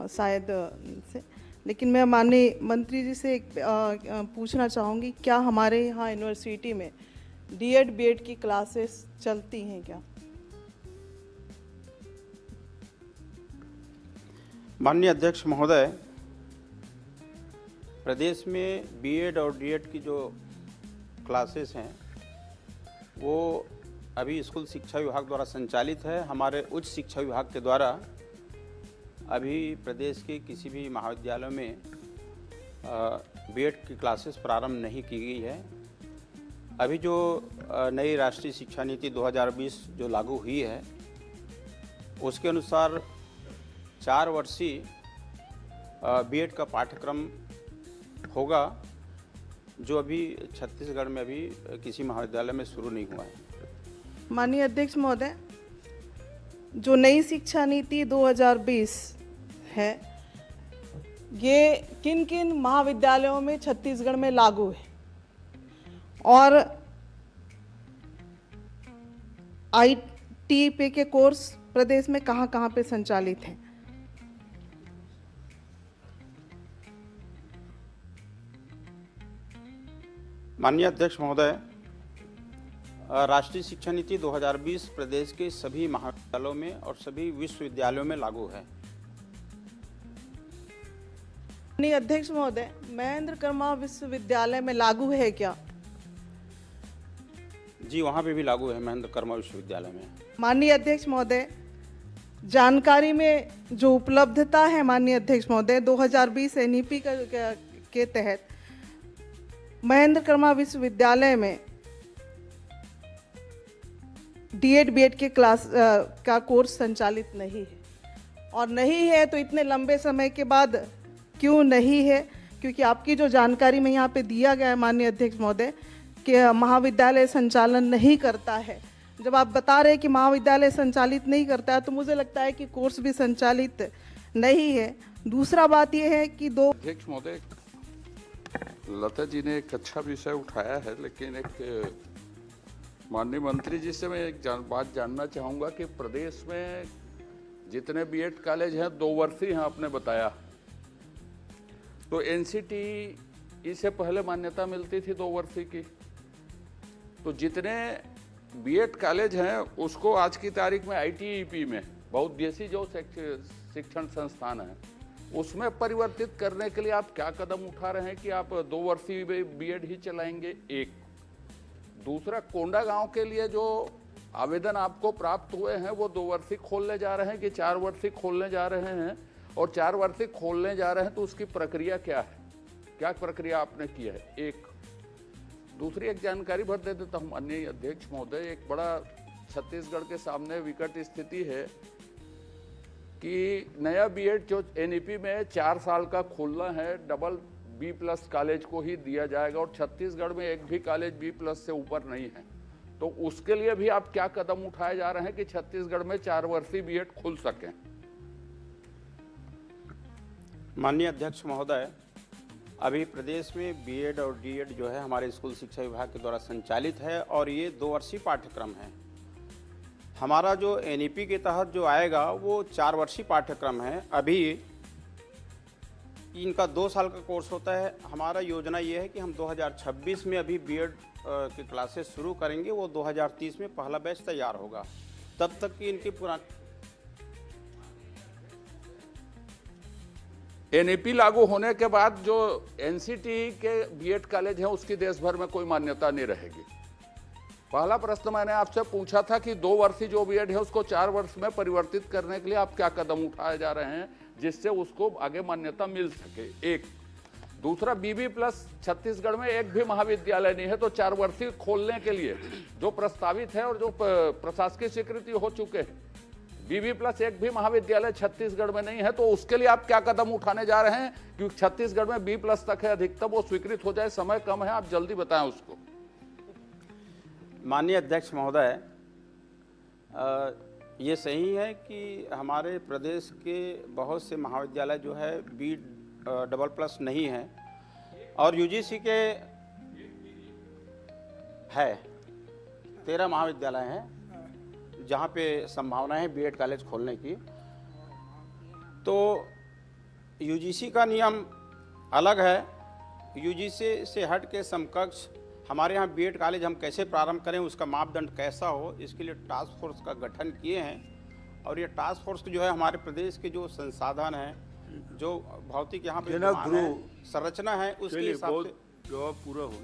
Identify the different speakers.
Speaker 1: शायद से, लेकिन मैं माननीय मंत्री जी से पूछना चाहूँगी, क्या हमारे यहाँ यूनिवर्सिटी में डीएड बीएड की क्लासेस चलती हैं क्या?
Speaker 2: माननीय अध्यक्ष महोदय, प्रदेश में बीएड और डीएड की जो क्लासेस हैं वो अभी स्कूल शिक्षा विभाग द्वारा संचालित है। हमारे उच्च शिक्षा विभाग के द्वारा अभी प्रदेश के किसी भी महाविद्यालयों में बीएड की क्लासेस प्रारंभ नहीं की गई है। अभी जो नई राष्ट्रीय शिक्षा नीति 2020 जो लागू हुई है उसके अनुसार 4 वर्षीय बीएड का पाठ्यक्रम होगा, जो अभी छत्तीसगढ़ में अभी किसी महाविद्यालय में शुरू नहीं हुआ है।
Speaker 1: माननीय अध्यक्ष महोदय, जो नई शिक्षा नीति 2020 है ये किन किन महाविद्यालयों में छत्तीसगढ़ में लागू है और आईटीपी के कोर्स प्रदेश में कहाँ-कहाँ पे संचालित हैं?
Speaker 2: माननीय अध्यक्ष महोदय, राष्ट्रीय शिक्षा नीति 2020 प्रदेश के सभी महाविद्यालयों में और सभी विश्वविद्यालयों में लागू है।
Speaker 1: माननीय अध्यक्ष महोदय, महेंद्र कर्मा विश्वविद्यालय में लागू है क्या?
Speaker 2: जी, वहाँ पे भी लागू है, महेंद्र कर्मा विश्वविद्यालय में।
Speaker 1: माननीय अध्यक्ष महोदय, जानकारी में जो उपलब्धता है माननीय अध्यक्ष महोदय, 2020 एनईपी के तहत महेंद्र कर्मा विश्वविद्यालय में डीएड बीएड के क्लास का कोर्स संचालित नहीं है, और नहीं है तो इतने लंबे समय के बाद क्यों नहीं है? क्योंकि आपकी जो जानकारी में यहाँ पे दिया गया है माननीय अध्यक्ष महोदय कि महाविद्यालय संचालन नहीं करता है। जब आप बता रहे हैं कि महाविद्यालय संचालित नहीं करता है तो मुझे लगता है कि कोर्स भी संचालित नहीं है। दूसरा बात यह है कि
Speaker 3: अध्यक्ष महोदय, लता जी ने एक अच्छा विषय उठाया है, लेकिन एक माननीय मंत्री जी से मैं एक बात जानना चाहूँगा कि प्रदेश में जितने बीएड कॉलेज हैं 2 वर्षीय हैं, आपने बताया, तो एनसीटी से पहले मान्यता मिलती थी 2 वर्षीय की, तो जितने बीएड कॉलेज हैं उसको आज की तारीख में आईटीईपी में बहुउद्देशीय जो शिक्षण संस्थान है उसमें परिवर्तित करने के लिए आप क्या कदम उठा रहे हैं कि आप 2 वर्षीय बीएड ही चलाएंगे? एक दूसरा, कोंडागांव के लिए जो आवेदन आपको प्राप्त हुए हैं वो 2 वर्षीय खोलने जा रहे हैं कि 4 वर्षीय खोलने जा रहे हैं? और 4 वर्षीय खोलने जा रहे हैं तो उसकी प्रक्रिया क्या है, क्या प्रक्रिया आपने की है? एक दूसरी एक जानकारी भर दे देता हूँ माननीय अध्यक्ष महोदय, एक बड़ा छत्तीसगढ़ के सामने विकट स्थिति है कि नया बीएड जो एनईपी में 4 साल का खोलना है, डबल B+ कॉलेज को ही दिया जाएगा और छत्तीसगढ़ में एक भी कॉलेज B+ से ऊपर नहीं है, तो उसके लिए भी आप क्या कदम उठाए जा रहे हैं कि छत्तीसगढ़ में 4 वर्षीय बीएड खुल सकें?
Speaker 2: माननीय अध्यक्ष महोदय, अभी प्रदेश में बीएड और डीएड जो है हमारे स्कूल शिक्षा विभाग के द्वारा संचालित है और ये 2 वर्षीय पाठ्यक्रम है। हमारा जो एनईपी के तहत जो आएगा वो 4 वर्षीय पाठ्यक्रम है। अभी इनका 2 साल का कोर्स होता है। हमारा योजना ये है कि हम 2026 में अभी बीएड की क्लासेस शुरू करेंगे, वो 2030 में पहला बैच तैयार होगा। तब तक की इनकी
Speaker 3: एनईपी लागू होने के बाद जो एनसीटी के बीएड कॉलेज हैं उसकी देश भर में कोई मान्यता नहीं रहेगी। पहला प्रश्न मैंने आपसे पूछा था कि 2 वर्षीय जो बीएड है उसको 4 वर्ष में परिवर्तित करने के लिए आप क्या कदम उठाए जा रहे हैं जिससे उसको आगे मान्यता मिल सके? एक दूसरा, BB+ छत्तीसगढ़ में एक भी महाविद्यालय नहीं है, तो 4 वर्षीय खोलने के लिए जो प्रस्तावित है और जो प्रशासकीय स्वीकृति हो चुके हैं, BB+ एक भी महाविद्यालय छत्तीसगढ़ में नहीं है, तो उसके लिए आप क्या कदम उठाने जा रहे हैं? क्योंकि छत्तीसगढ़ में B+ तक है अधिकतम, वो स्वीकृत हो जाए, समय कम है, आप जल्दी बताएं उसको।
Speaker 2: माननीय अध्यक्ष महोदय, ये सही है कि हमारे प्रदेश के बहुत से महाविद्यालय जो है B++ नहीं है और यूजीसी के है 13 महाविद्यालय हैं जहाँ पे संभावना है बीएड कॉलेज खोलने की। तो यूजीसी का नियम अलग है। यूजीसी से हट के समकक्ष हमारे यहाँ बीएड कॉलेज हम कैसे प्रारंभ करें, उसका मापदंड कैसा हो, इसके लिए टास्क फोर्स का गठन किए हैं। और ये टास्क फोर्स जो है हमारे प्रदेश के जो संसाधन हैं, जो भौतिक यहाँ पे विद्यमान है, संरचना है, उसके हिसाब से
Speaker 4: जवाब पूरा हो